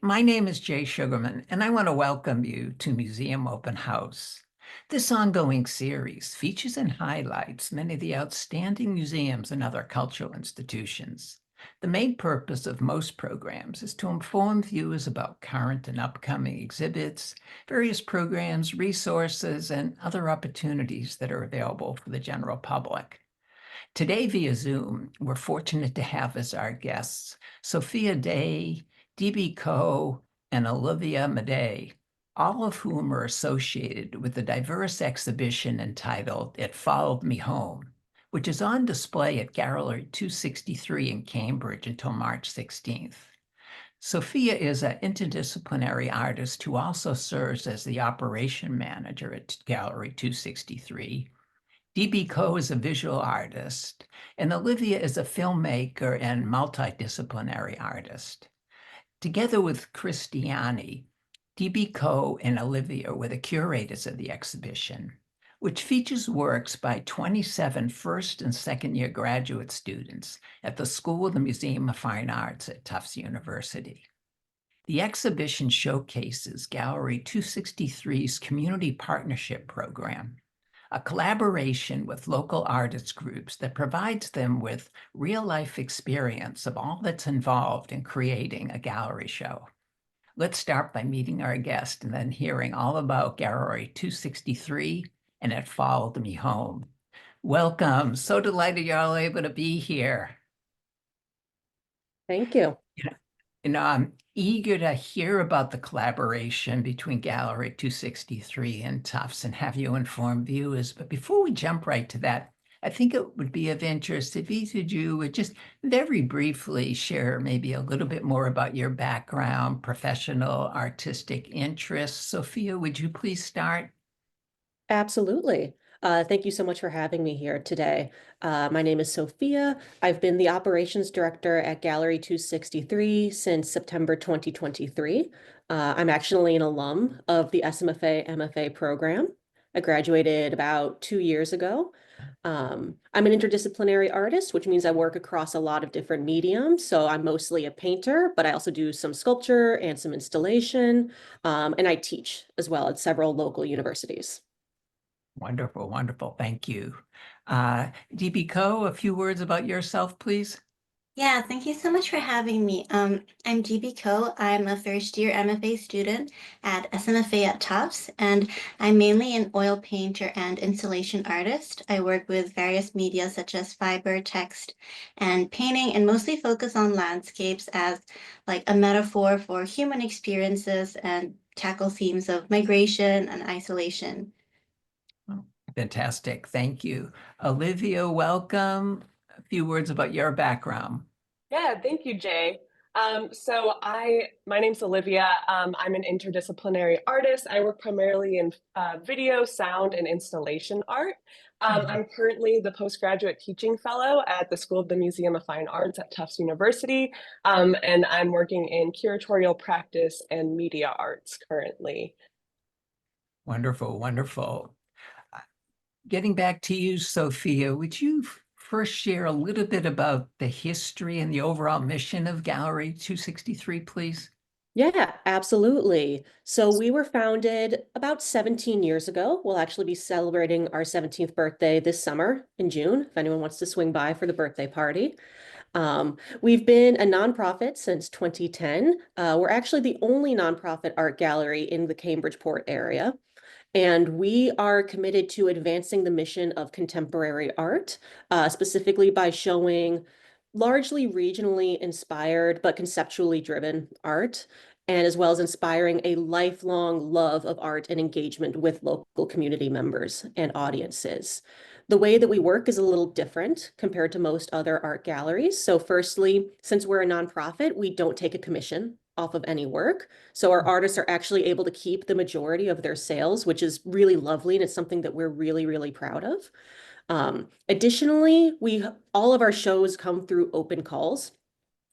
My name is Jay Sugarman, and I want to welcome you to Museum Open House. This ongoing series features and highlights many of the outstanding museums and other cultural institutions. The main purpose of most programs is to inform viewers about current and upcoming exhibits, various programs, resources, and other opportunities that are available for the general public. Today, via Zoom, we're fortunate to have as our guests Sophia Day, DBCO, and Olivia Maday, all of whom are associated with the diverse exhibition entitled It Followed Me Home, which is on display at Gallery 263 in Cambridge until March 16th. Sophia is an interdisciplinary artist who also serves as the operation manager at Gallery 263. DBCO is a visual artist, and Olivia is a filmmaker and multidisciplinary artist. Together with Chris Diani, DBCO and Olivia were the curators of the exhibition, which features works by 27 first and second year graduate students at the School of the Museum of Fine Arts at Tufts University. The exhibition showcases Gallery 263's Community Partnership Program, a collaboration with local artist groups that provides them with real-life experience of all that's involved in creating a gallery show. Let's start by meeting our guest and then hearing all about Gallery 263 and It Followed Me Home. Welcome. So delighted you're all able to be here. Thank you. I'm eager to hear about the collaboration between Gallery 263 and Tufts and have you inform viewers. But before we jump right to that, I think it would be of interest if each of you would just very briefly share maybe a little bit more about your background, professional, artistic interests. Sophia, would you please start? Absolutely. Thank you so much for having me here today. My name is Sophia. I've been the operations director at Gallery 263 since September 2023. I'm actually an alum of the SMFA MFA program. I graduated about 2 years ago. I'm an interdisciplinary artist, which means I work across a lot of different mediums. So I'm mostly a painter, but I also do some sculpture and some installation, and I teach as well at several local universities. Wonderful, wonderful. Thank you. DBCO, a few words about yourself, please. Yeah, thank you so much for having me. I'm GB Ko. I'm a first year MFA student at SMFA at Tufts, and I'm mainly an oil painter and installation artist. I work with various media such as fiber, text, and painting, and mostly focus on landscapes as like a metaphor for human experiences and tackle themes of migration and isolation. Oh, fantastic. Thank you. Olivia, welcome. A few words about your background. Yeah, thank you, Jay. My name's Olivia. I'm an interdisciplinary artist. I work primarily in video, sound, and installation art. I'm currently the postgraduate teaching fellow at the School of the Museum of Fine Arts at Tufts University, and I'm working in curatorial practice and media arts currently. Wonderful, wonderful. Getting back to you, Sophia, would you first share a little bit about the history and the overall mission of Gallery 263, please? Yeah, absolutely. So we were founded about 17 years ago. We'll actually be celebrating our 17th birthday this summer in June, if anyone wants to swing by for the birthday party. We've been a nonprofit since 2010. We're actually the only nonprofit art gallery in the Cambridgeport area. And we are committed to advancing the mission of contemporary art, specifically by showing largely regionally inspired but conceptually driven art, and as well as inspiring a lifelong love of art and engagement with local community members and audiences. The way that we work is a little different compared to most other art galleries. So firstly, since we're a nonprofit, we don't take a commission off of any work. So our artists are actually able to keep the majority of their sales, which is really lovely. And it's something that we're really, really proud of. Additionally, all of our shows come through open calls.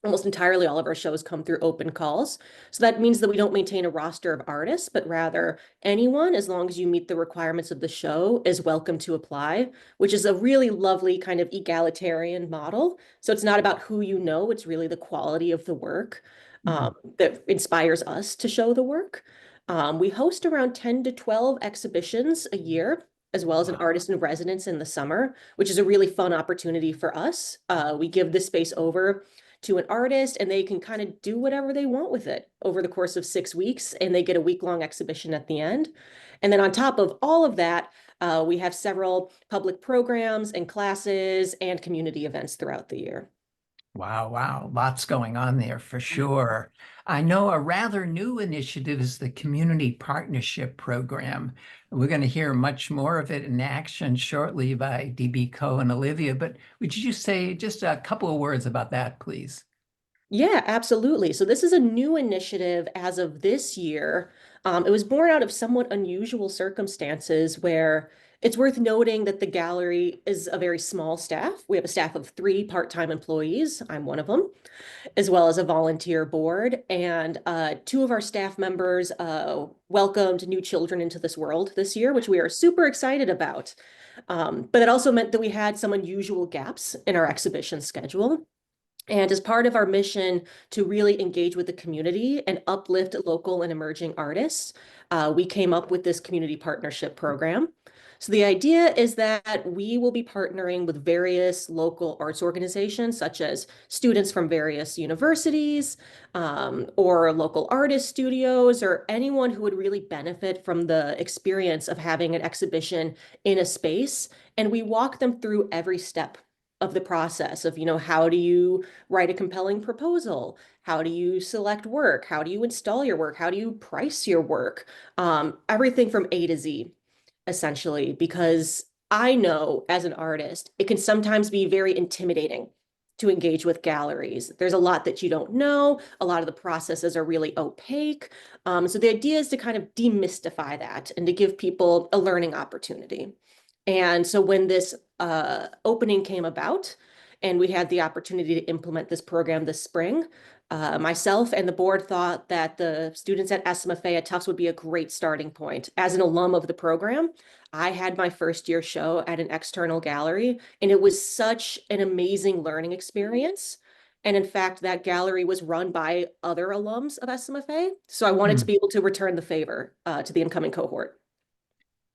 Almost entirely all of our shows come through open calls. So that means that we don't maintain a roster of artists, but rather anyone, as long as you meet the requirements of the show, is welcome to apply, which is a really lovely kind of egalitarian model. So it's not about who you know, it's really the quality of the work. that inspires us to show the work. We host around 10 to 12 exhibitions a year, as well as an artist in residence in the summer, which is a really fun opportunity for us. We give this space over to an artist and they can kind of do whatever they want with it over the course of 6 weeks, and they get a week-long exhibition at the end. And then on top of all of that, we have several public programs and classes and community events throughout the year. Wow, wow, lots going on there for sure. I know a rather new initiative is the Community Partnership Program. We're going to hear much more of it in action shortly by DBCO and Olivia, but would you say just a couple of words about that, please? Yeah, absolutely. So this is a new initiative as of this year. It was born out of somewhat unusual circumstances where it's worth noting that the gallery is a very small staff. We have a staff of 3 part-time employees. I'm one of them, as well as a volunteer board. And 2 of our staff members welcomed new children into this world this year, which we are super excited about. But it also meant that we had some unusual gaps in our exhibition schedule. And as part of our mission to really engage with the community and uplift local and emerging artists, we came up with this community partnership program. So the idea is that we will be partnering with various local arts organizations, such as students from various universities, or local artist studios, or anyone who would really benefit from the experience of having an exhibition in a space. And we walk them through every step of the process of, how do you write a compelling proposal? How do you select work? How do you install your work? How do you price your work? Everything from A to Z, essentially, because I know as an artist, it can sometimes be very intimidating to engage with galleries. There's a lot that you don't know. A lot of the processes are really opaque. So the idea is to kind of demystify that and to give people a learning opportunity. And so when this opening came about and we had the opportunity to implement this program this spring, myself and the board thought that the students at SMFA at Tufts would be a great starting point. As an alum of the program, I had my first year show at an external gallery, and it was such an amazing learning experience. And in fact, that gallery was run by other alums of SMFA. So I wanted to be able to return the favor to the incoming cohort.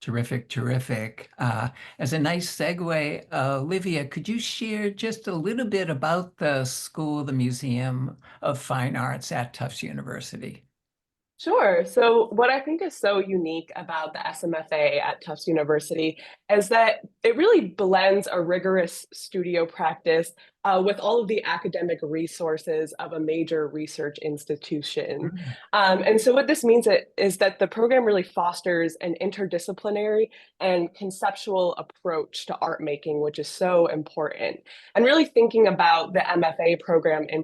Terrific, terrific. As a nice segue, Olivia, could you share just a little bit about the school, the Museum of Fine Arts at Tufts University? Sure. So what I think is so unique about the SMFA at Tufts University is that it really blends a rigorous studio practice with all of the academic resources of a major research institution. And so what this means is that the program really fosters an interdisciplinary and conceptual approach to art making, which is so important. And really thinking about the MFA program in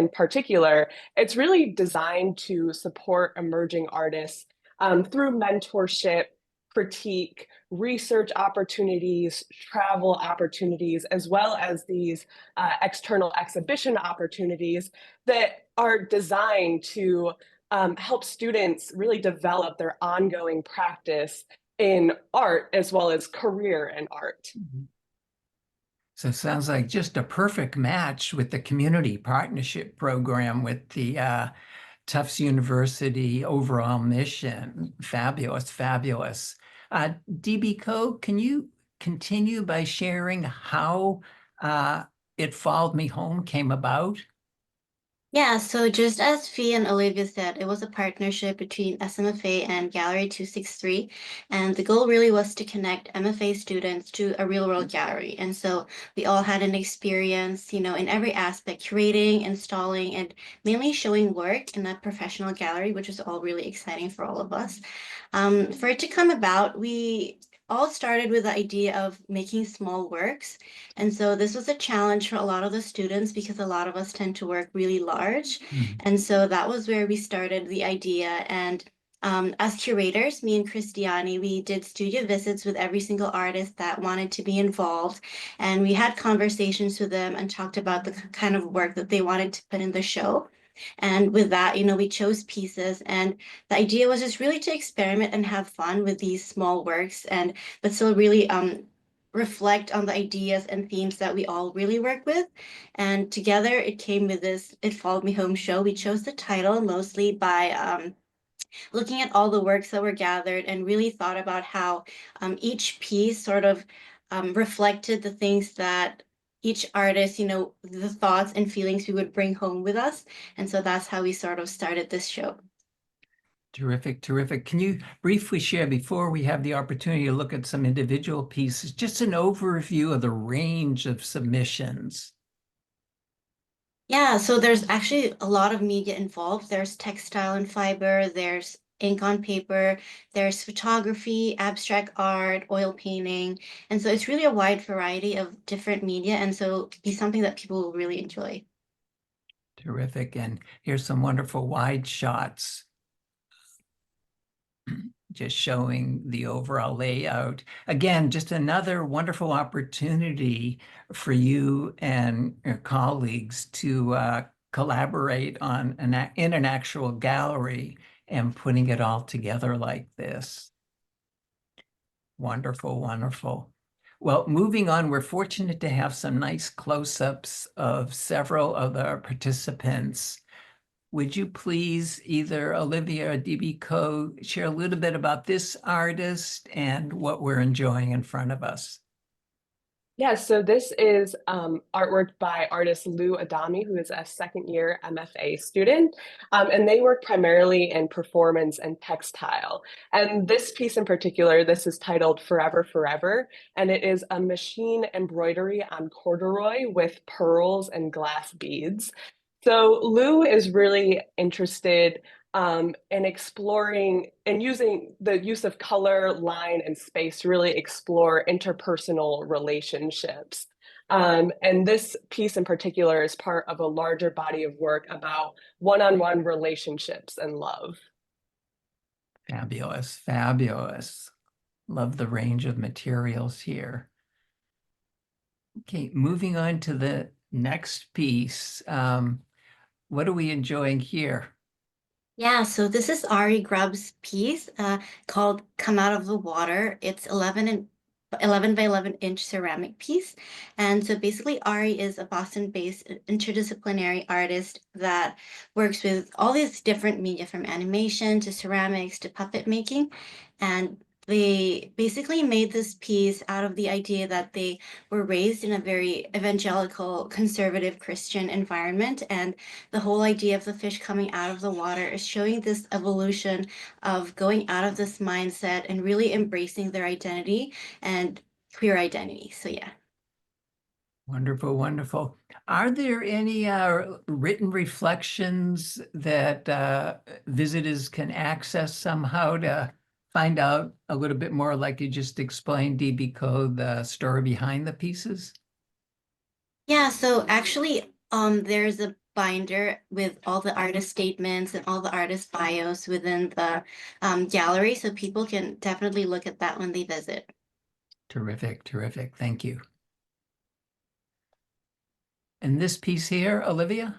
particular, it's really designed to support emerging artists through mentorship, critique, research opportunities, travel opportunities, as well as these external exhibition opportunities that are designed to help students really develop their ongoing practice in art as well as career in art. So it sounds like just a perfect match with the community partnership program with the Tufts University overall mission. Fabulous, fabulous. DBCO, can you continue by sharing how It Followed Me Home came about? Yeah, so just as Fee and Olivia said, it was a partnership between SMFA and Gallery 263. And the goal really was to connect MFA students to a real world gallery. And so we all had an experience, in every aspect, curating, installing, and mainly showing work in a professional gallery, which was all really exciting for all of us. For it to come about, we all started with the idea of making small works. And so this was a challenge for a lot of the students because a lot of us tend to work really large. And so that was where we started the idea. And as curators, me and Chris Diani, we did studio visits with every single artist that wanted to be involved. And we had conversations with them and talked about the kind of work that they wanted to put in the show. And with that, we chose pieces, and the idea was just really to experiment and have fun with these small works, but still really reflect on the ideas and themes that we all really work with. And together it came with this It Followed Me Home show. We chose the title mostly by looking at all the works that were gathered and really thought about how each piece sort of reflected the things that each artist, the thoughts and feelings we would bring home with us. And so that's how we sort of started this show. Terrific, terrific. Can you briefly share, before we have the opportunity to look at some individual pieces, just an overview of the range of submissions? Yeah, so there's actually a lot of media involved. There's textile and fiber, there's ink on paper, there's photography, abstract art, oil painting. And so it's really a wide variety of different media. And so it's something that people will really enjoy. Terrific. And here's some wonderful wide shots, just showing the overall layout. Again, just another wonderful opportunity for you and your colleagues to collaborate on in an actual gallery and putting it all together like this. Wonderful, wonderful. Well, moving on, we're fortunate to have some nice close-ups of several of the participants. Would you please, either Olivia or DBCO, share a little bit about this artist and what we're enjoying in front of us? Yeah, so this is artwork by artist Lou Adami, who is a second-year MFA student, and they work primarily in performance and textile. And this piece in particular, this is titled Forever Forever, and it is a machine embroidery on corduroy with pearls and glass beads. So Lou is really interested in exploring and using the use of color, line, and space to really explore interpersonal relationships. And this piece in particular is part of a larger body of work about one-on-one relationships and love. Fabulous, fabulous. Love the range of materials here. Okay, moving on to the next piece. What are we enjoying here? Yeah, so this is Ari Grubb's piece called Come Out of the Water. It's 11 by 11-inch ceramic piece. And so basically Ari is a Boston-based interdisciplinary artist that works with all these different media, from animation to ceramics to puppet making. And they basically made this piece out of the idea that they were raised in a very evangelical, conservative Christian environment. And the whole idea of the fish coming out of the water is showing this evolution of going out of this mindset and really embracing their identity and queer identity. So yeah. Wonderful, wonderful. Are there any written reflections that visitors can access somehow to find out a little bit more, like you just explained, DBCO, the story behind the pieces? Yeah, so actually, there's a binder with all the artist statements and all the artist bios within the gallery, so people can definitely look at that when they visit. Terrific, terrific. Thank you. And this piece here, Olivia?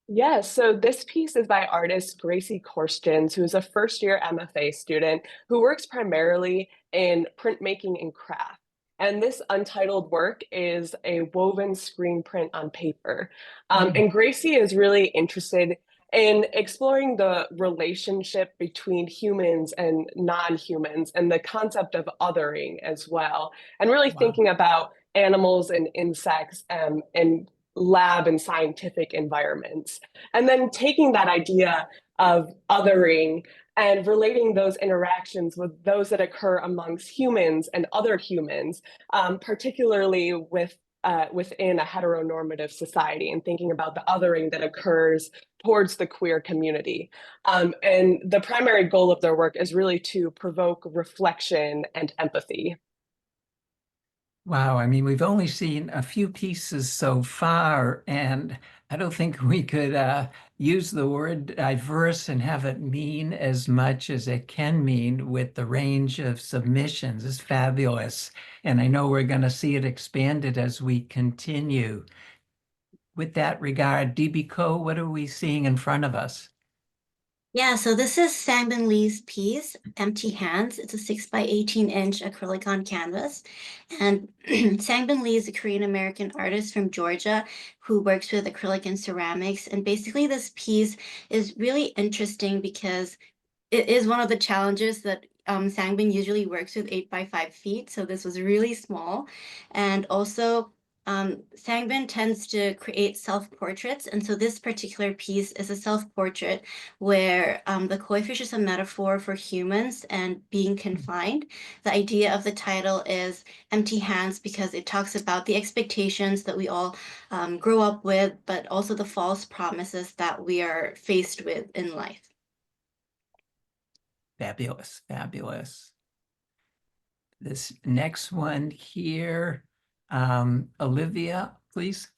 Yeah, so this piece is by artist Gracie Korstjens, who is a first-year MFA student who works primarily in printmaking and craft. And this untitled work is a woven screen print on paper. And Gracie is really interested in exploring the relationship between humans and non-humans and the concept of othering as well, and really Wow. thinking about animals and insects and lab and scientific environments. And then taking that idea of othering and relating those interactions with those that occur amongst humans and other humans, particularly within a heteronormative society, and thinking about the othering that occurs towards the queer community. And the primary goal of their work is really to provoke reflection and empathy. Wow, I mean, we've only seen a few pieces so far, and I don't think we could use the word diverse and have it mean as much as it can mean with the range of submissions. It's fabulous. And I know we're going to see it expanded as we continue. With that regard, DBCO, what are we seeing in front of us? Yeah, so this is Sangbin Lee's piece, Empty Hands. It's a 6 by 18 inch acrylic on canvas. And Sangbin Lee is a Korean American artist from Georgia who works with acrylic and ceramics. And basically, this piece is really interesting because it is one of the challenges that Sangbin usually works with 8 by 5 feet. So this was really small. And also, Sangbin tends to create self-portraits. And so this particular piece is a self-portrait where the koi fish is a metaphor for humans and being confined. The idea of the title is Empty Hands because it talks about the expectations that we all grow up with, but also the false promises that we are faced with in life. Fabulous, fabulous. This next one here, Olivia, please.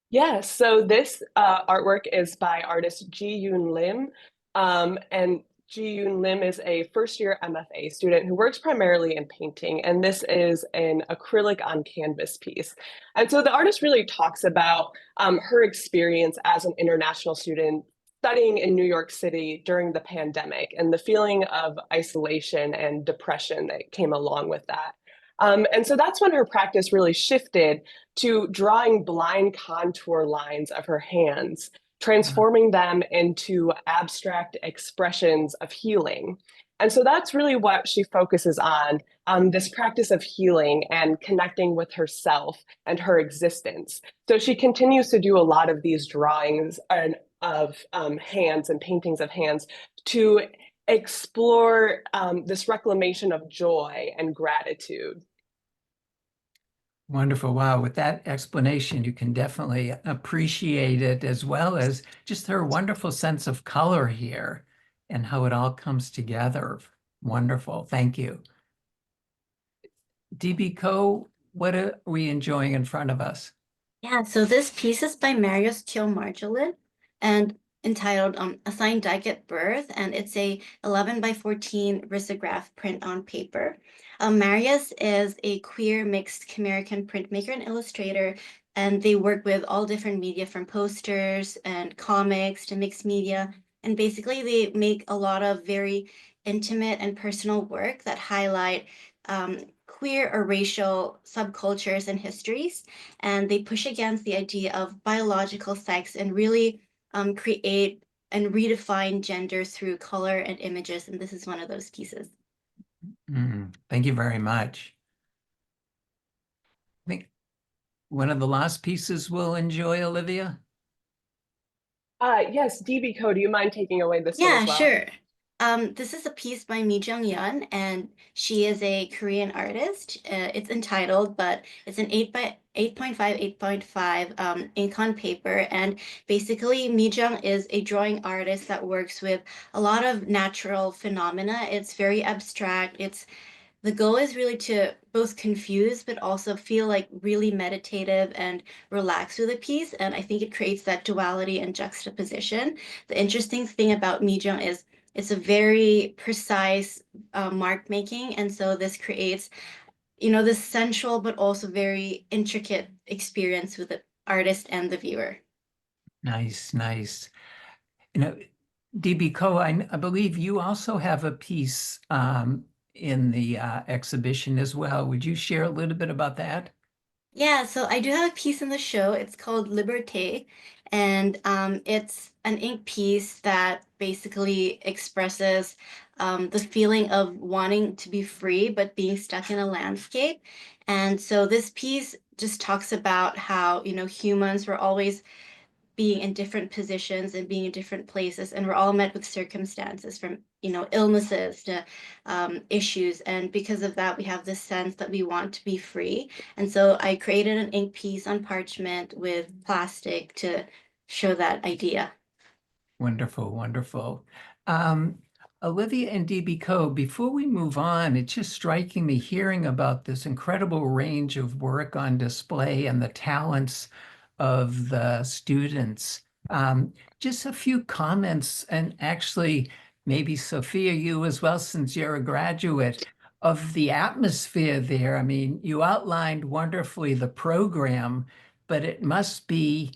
Yeah, so this artwork is by artist Ji Yoon Lim. And Ji Yoon Lim is a first-year MFA student who works primarily in painting, and this is an acrylic on canvas piece. And so the artist really talks about her experience as an international student studying in New York City during the pandemic and the feeling of isolation and depression that came along with that. And so that's when her practice really shifted to drawing blind contour lines of her hands, transforming them into abstract expressions of healing. And so that's really what she focuses on, this practice of healing and connecting with herself and her existence. So she continues to do a lot of these drawings of hands and paintings of hands to explore this reclamation of joy and gratitude. Wonderful. Wow. With that explanation, you can definitely appreciate it, as well as just her wonderful sense of color here and how it all comes together. Wonderful. Thank you. DBCO, what are we enjoying in front of us? Yeah, so this piece is by Marius Marjolin and entitled Assigned Dyke at Birth, and it's a 11 by 14 risograph print on paper. Marius is a queer mixed American printmaker and illustrator, and they work with all different media from posters and comics to mixed media. And basically, they make a lot of very intimate and personal work that highlight queer or racial subcultures and histories, and they push against the idea of biological sex and really create and redefine gender through color and images. And this is one of those pieces. Thank you very much. I think one of the last pieces we'll enjoy, Olivia. Yes, DBCO, do you mind taking away this one Yeah, as well? sure. This is a piece by Mi Jung Yeon, and she is a Korean artist. It's entitled, but it's an 8.5 ink on paper. And basically, Mi Jung is a drawing artist that works with a lot of natural phenomena. It's very abstract. The goal is really to both confuse, but also feel like really meditative and relaxed with a piece. And I think it creates that duality and juxtaposition. The interesting thing about Mi Jung is it's a very precise mark making. And so this creates, this sensual, but also very intricate experience with the artist and the viewer. Nice, nice. DBCO, I believe you also have a piece in the exhibition as well. Would you share a little bit about that? Yeah, so I do have a piece in the show. It's called Liberté, and it's an ink piece that basically expresses the feeling of wanting to be free, but being stuck in a landscape. And so this piece just talks about how, humans were always being in different positions and being in different places, and we're all met with circumstances from illnesses to issues, and because of that we have this sense that we want to be free. And so I created an ink piece on parchment with plastic to show that idea. Wonderful, wonderful. Olivia and DBCO, before we move on, it's just striking me hearing about this incredible range of work on display and the talents of the students. Just a few comments, and actually maybe Sophia, you as well, since you're a graduate, of the atmosphere there. I mean, you outlined wonderfully the program, but it must be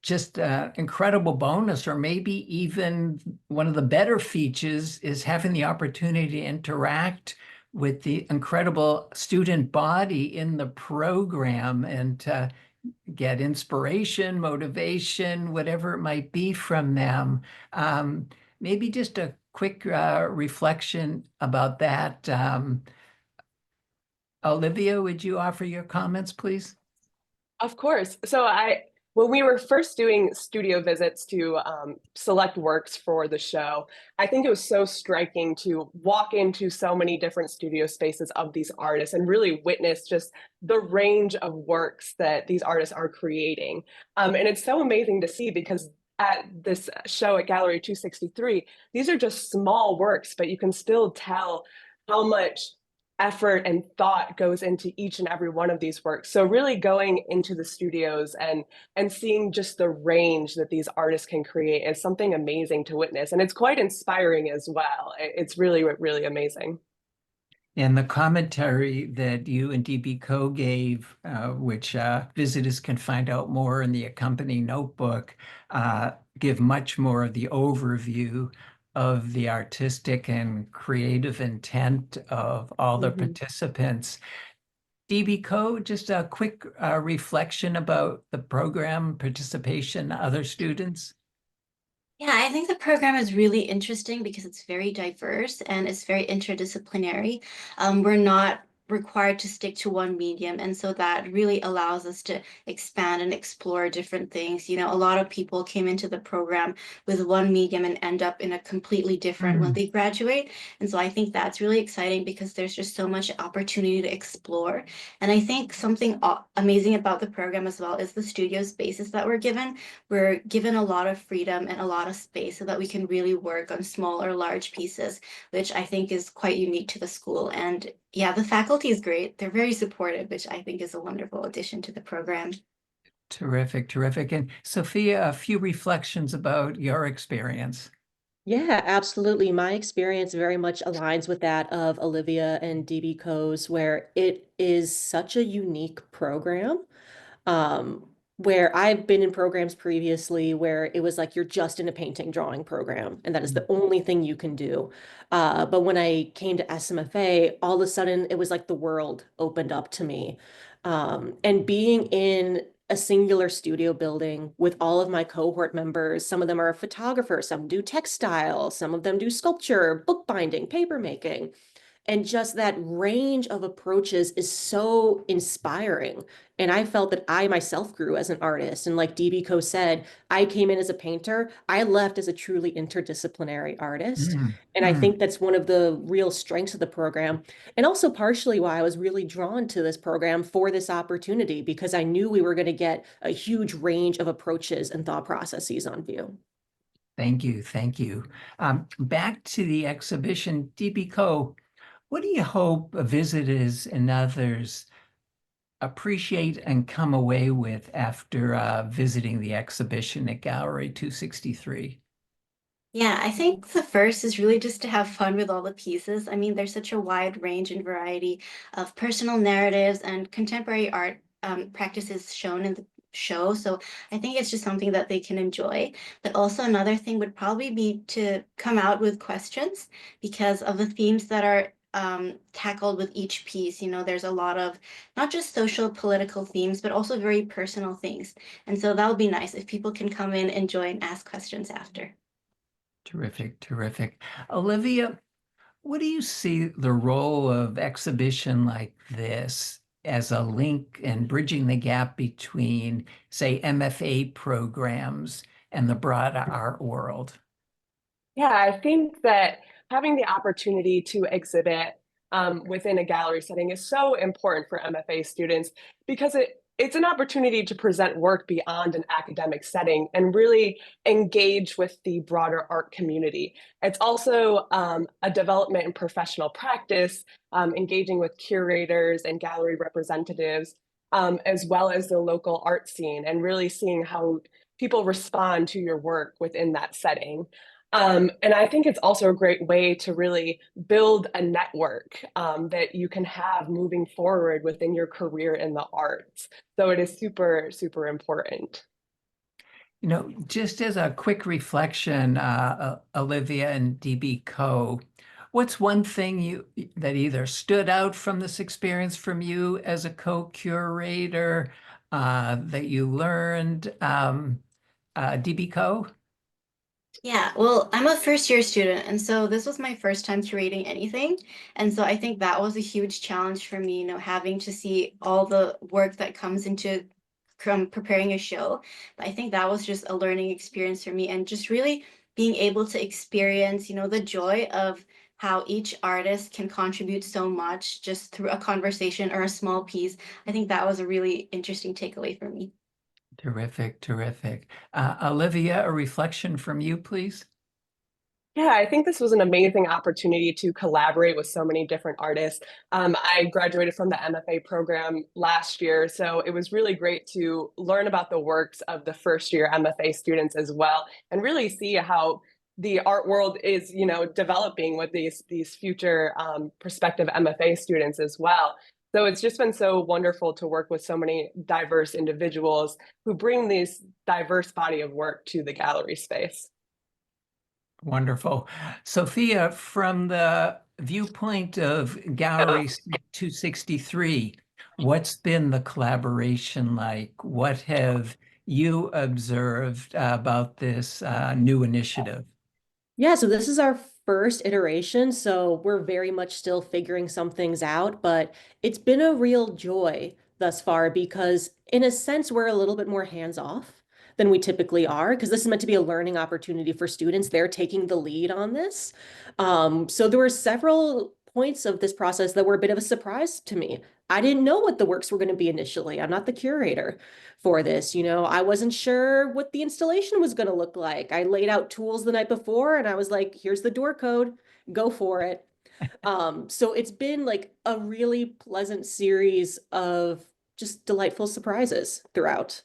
just an incredible bonus, or maybe even one of the better features is having the opportunity to interact with the incredible student body in the program and get inspiration, motivation, whatever it might be from them. Maybe just a quick reflection about that. Olivia, would you offer your comments, please? Of course. When we were first doing studio visits to select works for the show, I think it was so striking to walk into so many different studio spaces of these artists and really witness just the range of works that these artists are creating. And it's so amazing to see because at this show at Gallery 263, these are just small works, but you can still tell how much effort and thought goes into each and every one of these works. So really going into the studios and seeing just the range that these artists can create is something amazing to witness. And it's quite inspiring as well. It's really, really amazing. And the commentary that you and DBCO gave, which visitors can find out more in the accompanying notebook, give much more of the overview of the artistic and creative intent of all the participants. DBCO, just a quick reflection about the program participation, other students. Yeah, I think the program is really interesting because it's very diverse and it's very interdisciplinary. We're not required to stick to one medium, and so that really allows us to expand and explore different things. You know, a lot of people came into the program with one medium and end up in a completely different when they graduate. And so I think that's really exciting because there's just so much opportunity to explore. And I think something amazing about the program as well is the studio spaces that we're given. We're given a lot of freedom and a lot of space so that we can really work on small or large pieces, which I think is quite unique to the school. And yeah, the faculty is great. They're very supportive, which I think is a wonderful addition to the program. Terrific, terrific. And Sophia, a few reflections about your experience. Yeah, absolutely. My experience very much aligns with that of Olivia and DBCO's, where it is such a unique program. Where I've been in programs previously where it was like you're just in a painting drawing program and that is the only thing you can do. But when I came to SMFA, all of a sudden it was like the world opened up to me. And being in a singular studio building with all of my cohort members, some of them are photographers, some do textile, some of them do sculpture, bookbinding, paper making. And just that range of approaches is so inspiring. And I felt that I myself grew as an artist. And like DBCO said, I came in as a painter. I left as a truly interdisciplinary artist. And I think that's one of the real strengths of the program. And also partially why I was really drawn to this program for this opportunity, because I knew we were going to get a huge range of approaches and thought processes on view. Thank you, thank you. Back to the exhibition, DBCO, what do you hope visitors and others appreciate and come away with after visiting the exhibition at Gallery 263? Yeah, I think the first is really just to have fun with all the pieces. I mean, there's such a wide range and variety of personal narratives and contemporary art practices shown in the show. So I think it's just something that they can enjoy. But also another thing would probably be to come out with questions because of the themes that are tackled with each piece. You know, there's a lot of not just social political themes, but also very personal things. And so that would be nice if people can come in, enjoy, and ask questions after. Terrific, terrific. Olivia, what do you see the role of exhibition like this as a link and bridging the gap between, say, MFA programs and the broader art world? Yeah, I think that having the opportunity to exhibit within a gallery setting is so important for MFA students because it's an opportunity to present work beyond an academic setting and really engage with the broader art community. It's also a development in professional practice, engaging with curators and gallery representatives, as well as the local art scene, and really seeing how people respond to your work within that setting. And I think it's also a great way to really build a network that you can have moving forward within your career in the arts. So it is super, super important. Just as a quick reflection, Olivia and DBCO, what's one thing that either stood out from this experience from you as a co-curator that you learned, DBCO? Yeah, well, I'm a first year student, and so this was my first time curating anything. And so I think that was a huge challenge for me, having to see all the work that comes into preparing a show. But I think that was just a learning experience for me, and just really being able to experience, the joy of how each artist can contribute so much just through a conversation or a small piece. I think that was a really interesting takeaway for me. Terrific, terrific. Olivia, a reflection from you, please. Yeah, I think this was an amazing opportunity to collaborate with so many different artists. I graduated from the MFA program last year, so it was really great to learn about the works of the first year MFA students as well, and really see how the art world is, developing with these future prospective MFA students as well. So it's just been so wonderful to work with so many diverse individuals who bring this diverse body of work to the gallery space. Wonderful. Sophia, from the viewpoint of Gallery 263, what's been the collaboration like? What have you observed about this new initiative? Yeah, so this is our first iteration, so we're very much still figuring some things out, but it's been a real joy thus far because, in a sense, we're a little bit more hands-off than we typically are because this is meant to be a learning opportunity for students. They're taking the lead on this. So there were several points of this process that were a bit of a surprise to me. I didn't know what the works were going to be initially. I'm not the curator for this. I wasn't sure what the installation was going to look like. I laid out tools the night before and I was like, here's the door code, go for it. So it's been like a really pleasant series of just delightful surprises throughout.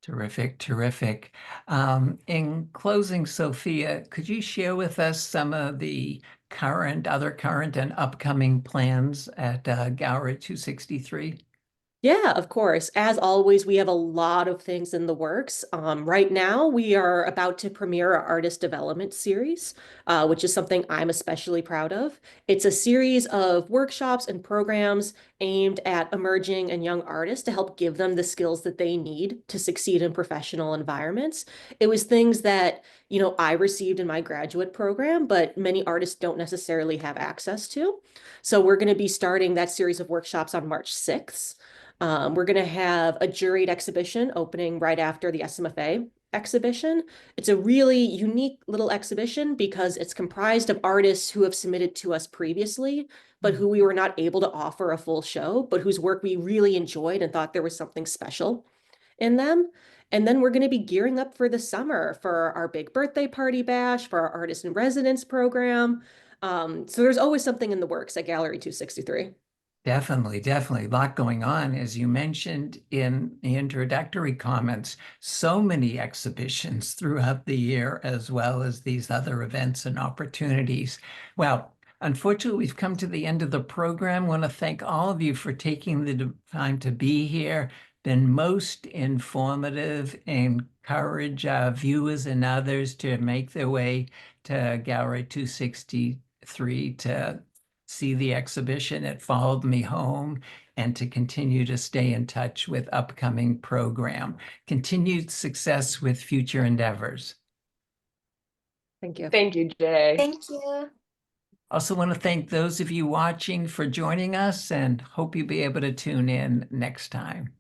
Terrific, terrific. In closing, Sophia, could you share with us some of the other current and upcoming plans at Gallery 263? Yeah, of course. As always, we have a lot of things in the works. Right now, we are about to premiere our artist development series, which is something I'm especially proud of. It's a series of workshops and programs aimed at emerging and young artists to help give them the skills that they need to succeed in professional environments. It was things that, I received in my graduate program, but many artists don't necessarily have access to. So we're going to be starting that series of workshops on March 6th. We're going to have a juried exhibition opening right after the SMFA exhibition. It's a really unique little exhibition because it's comprised of artists who have submitted to us previously, but who we were not able to offer a full show, but whose work we really enjoyed and thought there was something special in them. And then we're going to be gearing up for the summer for our big birthday party bash, for our artist in residence program. So there's always something in the works at Gallery 263. Definitely, definitely. A lot going on. As you mentioned in the introductory comments, so many exhibitions throughout the year, as well as these other events and opportunities. Well, unfortunately, we've come to the end of the program. I want to thank all of you for taking the time to be here. Been most informative. Encourage viewers and others to make their way to Gallery 263 to see the exhibition. It followed me home, and to continue to stay in touch with upcoming program. Continued success with future endeavors. Thank you. Thank you, Jay. Thank you. Also want to thank those of you watching for joining us and hope you'll be able to tune in next time.